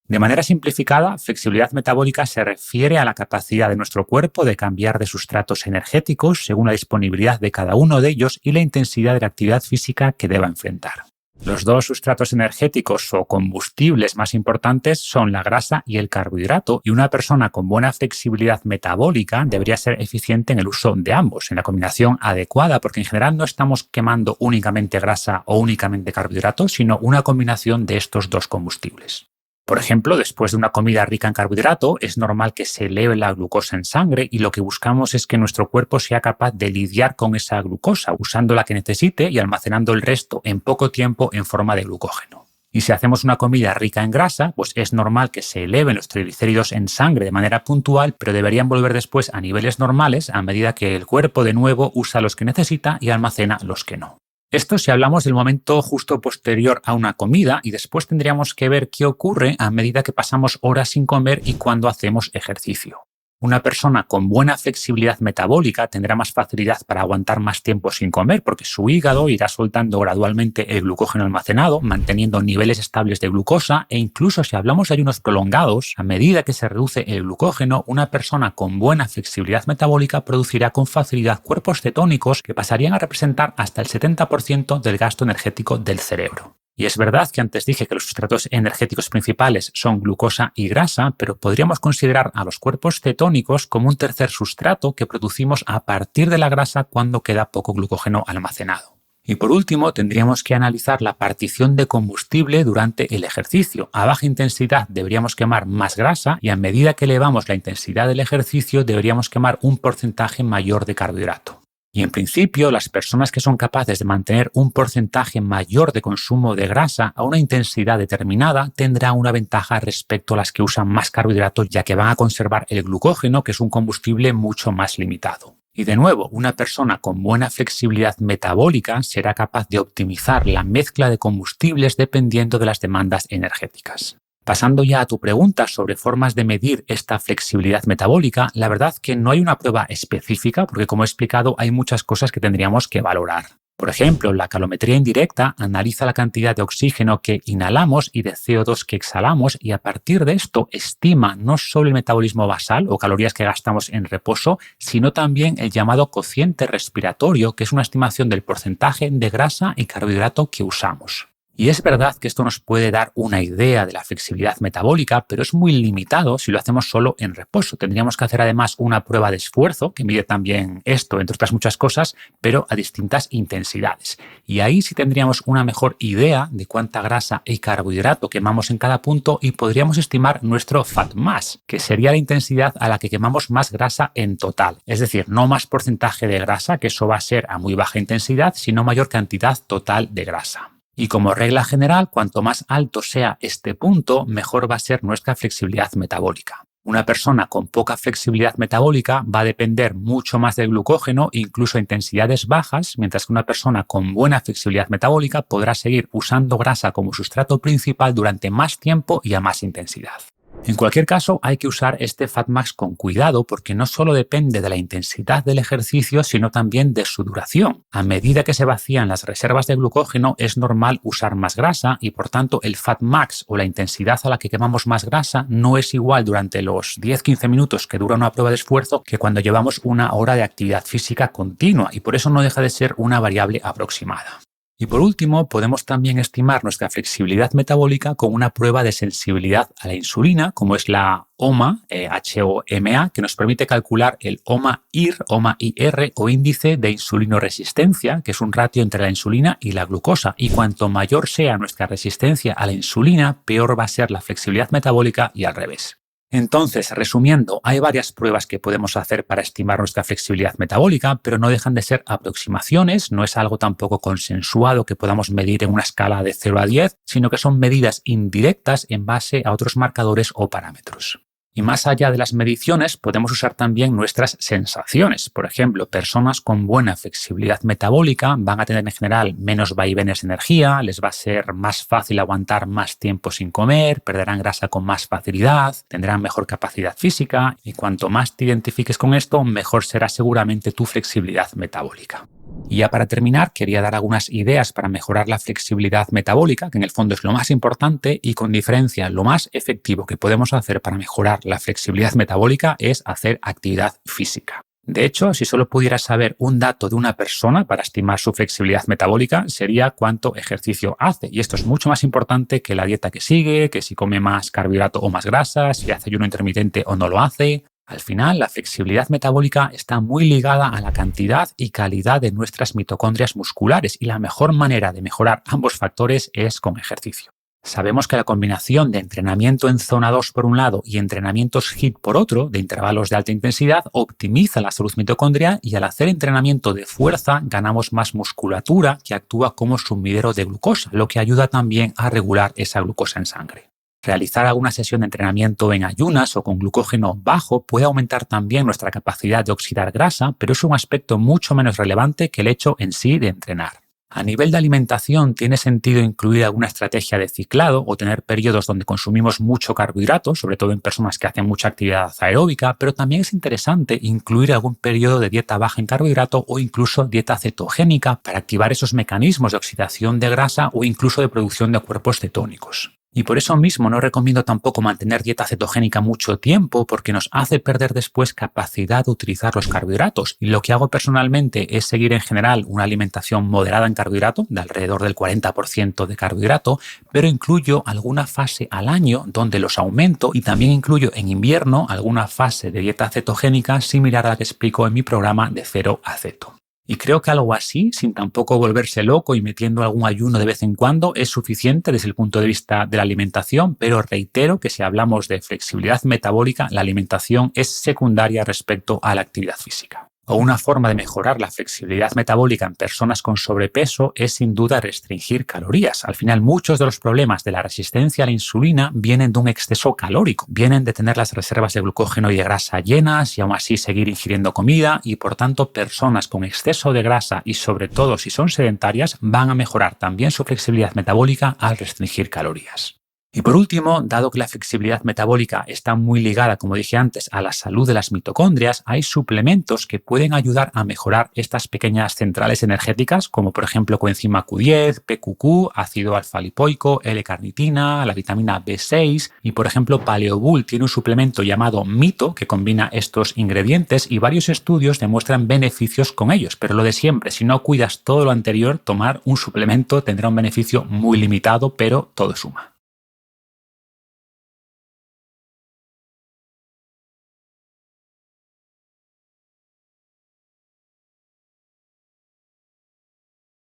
De manera simplificada, flexibilidad metabólica se refiere a la capacidad de nuestro cuerpo de cambiar de sustratos energéticos según la disponibilidad de cada uno de ellos y la intensidad de la actividad física que deba enfrentar. Los dos sustratos energéticos o combustibles más importantes son la grasa y el carbohidrato, y una persona con buena flexibilidad metabólica debería ser eficiente en el uso de ambos, en la combinación adecuada, porque en general no estamos quemando únicamente grasa o únicamente carbohidratos, sino una combinación de estos dos combustibles. Por ejemplo, después de una comida rica en carbohidrato, es normal que se eleve la glucosa en sangre y lo que buscamos es que nuestro cuerpo sea capaz de lidiar con esa glucosa, usando la que necesite y almacenando el resto en poco tiempo en forma de glucógeno. Y si hacemos una comida rica en grasa, pues es normal que se eleven los triglicéridos en sangre de manera puntual, pero deberían volver después a niveles normales a medida que el cuerpo de nuevo usa los que necesita y almacena los que no. Esto si hablamos del momento justo posterior a una comida, y después tendríamos que ver qué ocurre a medida que pasamos horas sin comer y cuando hacemos ejercicio. Una persona con buena flexibilidad metabólica tendrá más facilidad para aguantar más tiempo sin comer porque su hígado irá soltando gradualmente el glucógeno almacenado, manteniendo niveles estables de glucosa, e incluso si hablamos de ayunos prolongados, a medida que se reduce el glucógeno, una persona con buena flexibilidad metabólica producirá con facilidad cuerpos cetónicos que pasarían a representar hasta el 70% del gasto energético del cerebro. Y es verdad que antes dije que los sustratos energéticos principales son glucosa y grasa, pero podríamos considerar a los cuerpos cetónicos como un tercer sustrato que producimos a partir de la grasa cuando queda poco glucógeno almacenado. Y por último, tendríamos que analizar la partición de combustible durante el ejercicio. A baja intensidad deberíamos quemar más grasa y a medida que elevamos la intensidad del ejercicio deberíamos quemar un porcentaje mayor de carbohidrato. Y en principio, las personas que son capaces de mantener un porcentaje mayor de consumo de grasa a una intensidad determinada tendrán una ventaja respecto a las que usan más carbohidratos, ya que van a conservar el glucógeno, que es un combustible mucho más limitado. Y de nuevo, una persona con buena flexibilidad metabólica será capaz de optimizar la mezcla de combustibles dependiendo de las demandas energéticas. Pasando ya a tu pregunta sobre formas de medir esta flexibilidad metabólica, la verdad que no hay una prueba específica porque, como he explicado, hay muchas cosas que tendríamos que valorar. Por ejemplo, la calometría indirecta analiza la cantidad de oxígeno que inhalamos y de CO2 que exhalamos y a partir de esto estima no solo el metabolismo basal o calorías que gastamos en reposo, sino también el llamado cociente respiratorio, que es una estimación del porcentaje de grasa y carbohidrato que usamos. Y es verdad que esto nos puede dar una idea de la flexibilidad metabólica, pero es muy limitado si lo hacemos solo en reposo. Tendríamos que hacer además una prueba de esfuerzo que mide también esto, entre otras muchas cosas, pero a distintas intensidades. Y ahí sí tendríamos una mejor idea de cuánta grasa y carbohidrato quemamos en cada punto y podríamos estimar nuestro fat mass, que sería la intensidad a la que quemamos más grasa en total. Es decir, no más porcentaje de grasa, que eso va a ser a muy baja intensidad, sino mayor cantidad total de grasa. Y como regla general, cuanto más alto sea este punto, mejor va a ser nuestra flexibilidad metabólica. Una persona con poca flexibilidad metabólica va a depender mucho más del glucógeno, incluso a intensidades bajas, mientras que una persona con buena flexibilidad metabólica podrá seguir usando grasa como sustrato principal durante más tiempo y a más intensidad. En cualquier caso, hay que usar este FatMax con cuidado porque no solo depende de la intensidad del ejercicio, sino también de su duración. A medida que se vacían las reservas de glucógeno, es normal usar más grasa y, por tanto, el FatMax o la intensidad a la que quemamos más grasa no es igual durante los 10-15 minutos que dura una prueba de esfuerzo que cuando llevamos una hora de actividad física continua, y por eso no deja de ser una variable aproximada. Y por último, podemos también estimar nuestra flexibilidad metabólica con una prueba de sensibilidad a la insulina, como es la HOMA, HOMA, que nos permite calcular el HOMA-IR, HOMA-IR o índice de insulinoresistencia, que es un ratio entre la insulina y la glucosa. Y cuanto mayor sea nuestra resistencia a la insulina, peor va a ser la flexibilidad metabólica y al revés. Entonces, resumiendo, hay varias pruebas que podemos hacer para estimar nuestra flexibilidad metabólica, pero no dejan de ser aproximaciones, no es algo tampoco consensuado que podamos medir en una escala de 0 a 10, sino que son medidas indirectas en base a otros marcadores o parámetros. Y más allá de las mediciones, podemos usar también nuestras sensaciones. Por ejemplo, personas con buena flexibilidad metabólica van a tener en general menos vaivenes de energía, les va a ser más fácil aguantar más tiempo sin comer, perderán grasa con más facilidad, tendrán mejor capacidad física y cuanto más te identifiques con esto, mejor será seguramente tu flexibilidad metabólica. Y ya para terminar, quería dar algunas ideas para mejorar la flexibilidad metabólica, que en el fondo es lo más importante y con diferencia lo más efectivo que podemos hacer para mejorar la flexibilidad metabólica es hacer actividad física. De hecho, si solo pudieras saber un dato de una persona para estimar su flexibilidad metabólica, sería cuánto ejercicio hace. Y esto es mucho más importante que la dieta que sigue, que si come más carbohidrato o más grasa, si hace ayuno intermitente o no lo hace. Al final, la flexibilidad metabólica está muy ligada a la cantidad y calidad de nuestras mitocondrias musculares y la mejor manera de mejorar ambos factores es con ejercicio. Sabemos que la combinación de entrenamiento en zona 2 por un lado y entrenamientos HIIT por otro, de intervalos de alta intensidad, optimiza la salud mitocondrial y al hacer entrenamiento de fuerza ganamos más musculatura que actúa como sumidero de glucosa, lo que ayuda también a regular esa glucosa en sangre. Realizar alguna sesión de entrenamiento en ayunas o con glucógeno bajo puede aumentar también nuestra capacidad de oxidar grasa, pero es un aspecto mucho menos relevante que el hecho en sí de entrenar. A nivel de alimentación, tiene sentido incluir alguna estrategia de ciclado o tener periodos donde consumimos mucho carbohidrato, sobre todo en personas que hacen mucha actividad aeróbica, pero también es interesante incluir algún periodo de dieta baja en carbohidrato o incluso dieta cetogénica para activar esos mecanismos de oxidación de grasa o incluso de producción de cuerpos cetónicos. Y por eso mismo no recomiendo tampoco mantener dieta cetogénica mucho tiempo porque nos hace perder después capacidad de utilizar los carbohidratos. Y lo que hago personalmente es seguir en general una alimentación moderada en carbohidrato, de alrededor del 40% de carbohidrato, pero incluyo alguna fase al año donde los aumento y también incluyo en invierno alguna fase de dieta cetogénica similar a la que explico en mi programa de Cero a Ceto. Y creo que algo así, sin tampoco volverse loco y metiendo algún ayuno de vez en cuando, es suficiente desde el punto de vista de la alimentación, pero reitero que si hablamos de flexibilidad metabólica, la alimentación es secundaria respecto a la actividad física. O una forma de mejorar la flexibilidad metabólica en personas con sobrepeso es sin duda restringir calorías. Al final, muchos de los problemas de la resistencia a la insulina vienen de un exceso calórico. Vienen de tener las reservas de glucógeno y de grasa llenas y aún así seguir ingiriendo comida y por tanto personas con exceso de grasa y sobre todo si son sedentarias van a mejorar también su flexibilidad metabólica al restringir calorías. Y por último, dado que la flexibilidad metabólica está muy ligada, como dije antes, a la salud de las mitocondrias, hay suplementos que pueden ayudar a mejorar estas pequeñas centrales energéticas, como por ejemplo coenzima Q10, PQQ, ácido alfa-lipoico, L-carnitina, la vitamina B6 y por ejemplo Paleobull tiene un suplemento llamado Mito que combina estos ingredientes y varios estudios demuestran beneficios con ellos, pero lo de siempre, si no cuidas todo lo anterior, tomar un suplemento tendrá un beneficio muy limitado, pero todo suma.